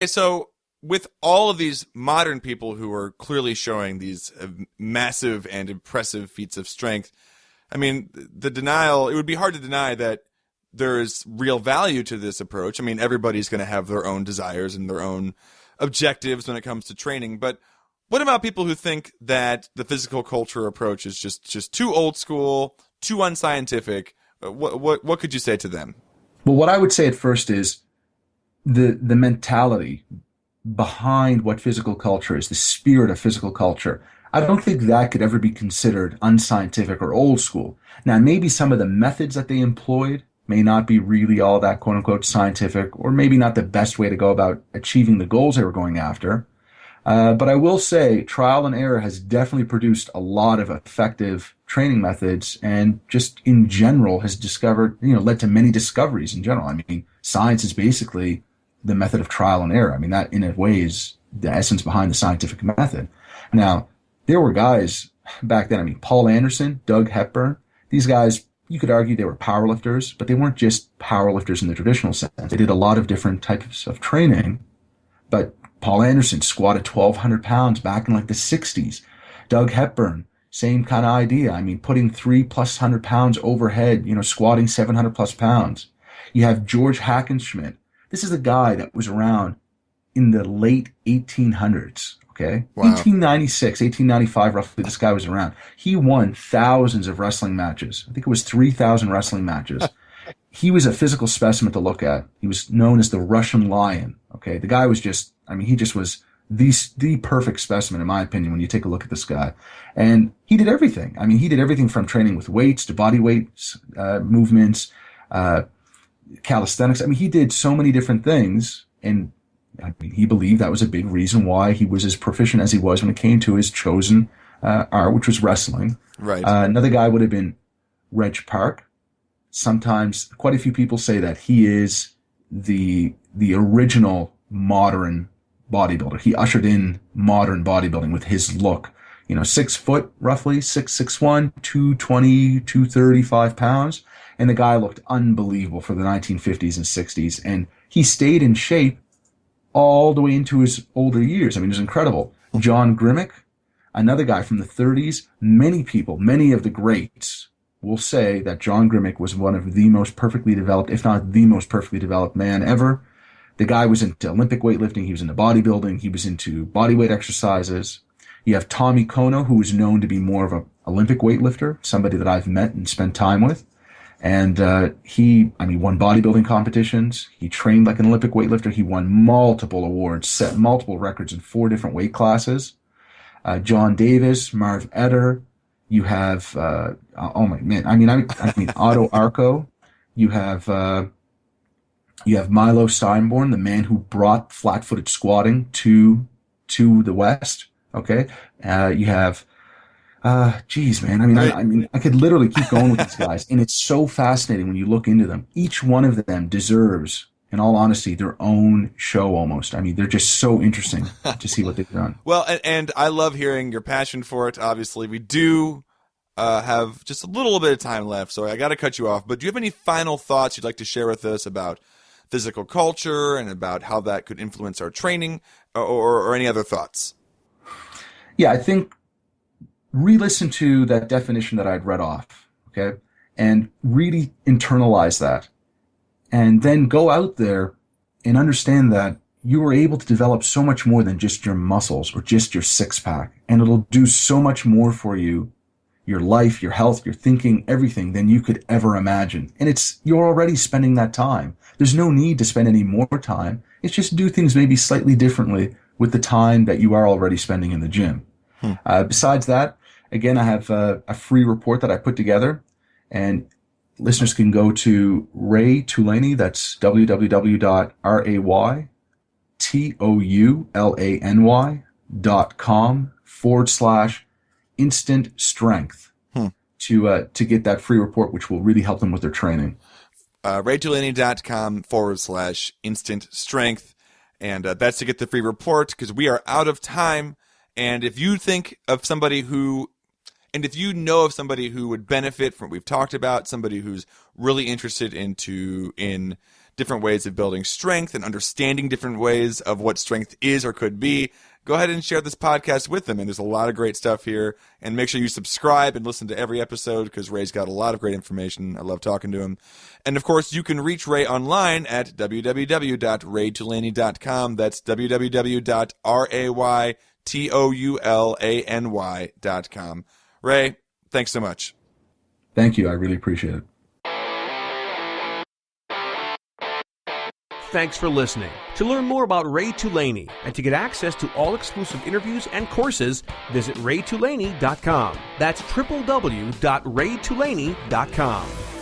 So with all of these modern people who are clearly showing these massive and impressive feats of strength, I mean, it would be hard to deny that there is real value to this approach. I mean, everybody's going to have their own desires and their own objectives when it comes to training. But what about people who think that the physical culture approach is just too old school, too unscientific? What could you say to them? Well, what I would say at first is the mentality behind what physical culture is, the spirit of physical culture. I don't think that could ever be considered unscientific or old school. Now, maybe some of the methods that they employed may not be really all that quote unquote scientific, or maybe not the best way to go about achieving the goals they were going after. But I will say trial and error has definitely produced a lot of effective training methods, and just in general has led to many discoveries in general. I mean, science is basically the method of trial and error. I mean, that in a way is the essence behind the scientific method. Now, there were guys back then, I mean, Paul Anderson, Doug Hepburn, these guys, you could argue they were powerlifters, but they weren't just powerlifters in the traditional sense. They did a lot of different types of training, but Paul Anderson squatted 1,200 pounds back in like the 60s. Doug Hepburn, same kind of idea. I mean, putting 300+ pounds overhead, squatting 700+ pounds. You have George Hackenschmidt. This is a guy that was around in the late 1800s, okay? Wow. 1896, 1895, roughly, this guy was around. He won thousands of wrestling matches. I think it was 3,000 wrestling matches. He was a physical specimen to look at. He was known as the Russian Lion, okay? The guy was he just was the perfect specimen, in my opinion, when you take a look at this guy. And he did everything. I mean, he did everything from training with weights to body weight movements, calisthenics. I mean, he did so many different things, and I mean, he believed that was a big reason why he was as proficient as he was when it came to his chosen art, which was wrestling. Right. Another guy would have been Reg Park. Sometimes quite a few people say that he is the original modern bodybuilder. He ushered in modern bodybuilding with his look. 6 foot, roughly, 6'1", 220, 235 pounds. And the guy looked unbelievable for the 1950s and 60s. And he stayed in shape all the way into his older years. I mean, it was incredible. John Grimmick, another guy from the 30s. Many of the greats will say that John Grimmick was one of the most perfectly developed, if not the most perfectly developed man ever. The guy was into Olympic weightlifting. He was into bodybuilding. He was into bodyweight exercises. You have Tommy Kono, who is known to be more of an Olympic weightlifter, somebody that I've met and spent time with. And he won bodybuilding competitions. He trained like an Olympic weightlifter. He won multiple awards, set multiple records in 4 different weight classes. John Davis, Marv Eder. You have, Otto Arco. You have Milo Steinborn, the man who brought flat-footed squatting to the West. Okay. You have, I could literally keep going with these guys, and it's so fascinating when you look into them. Each one of them deserves, in all honesty, their own show almost. I mean, they're just so interesting to see what they've done. Well, and I love hearing your passion for it. Obviously, we do have just a little bit of time left, so I got to cut you off. But do you have any final thoughts you'd like to share with us about physical culture and about how that could influence our training, or any other thoughts? Yeah, I think re-listen to that definition that I'd read off, okay, and really internalize that. And then go out there and understand that you were able to develop so much more than just your muscles or just your six-pack. And it'll do so much more for you, your life, your health, your thinking, everything than you could ever imagine. And you're already spending that time. There's no need to spend any more time. It's just do things maybe slightly differently with the time that you are already spending in the gym. Besides that, again, I have a free report that I put together, and listeners can go to Ray Toulany, that's www.raytoulany.com/instant strength to get that free report, which will really help them with their training. raytoulany.com/instant strength. And that's to get the free report, because we are out of time. And if you think of somebody if you know of somebody who would benefit from what we've talked about, somebody who's really interested in different ways of building strength and understanding different ways of what strength is or could be, go ahead and share this podcast with them. And there's a lot of great stuff here. And make sure you subscribe and listen to every episode because Ray's got a lot of great information. I love talking to him. And, of course, you can reach Ray online at www.raytoulany.com. That's www.raytoulany.com. Ray, thanks so much. Thank you. I really appreciate it. Thanks for listening. To learn more about Ray Toulany and to get access to all exclusive interviews and courses, visit raytoulany.com. That's www.raytoulany.com.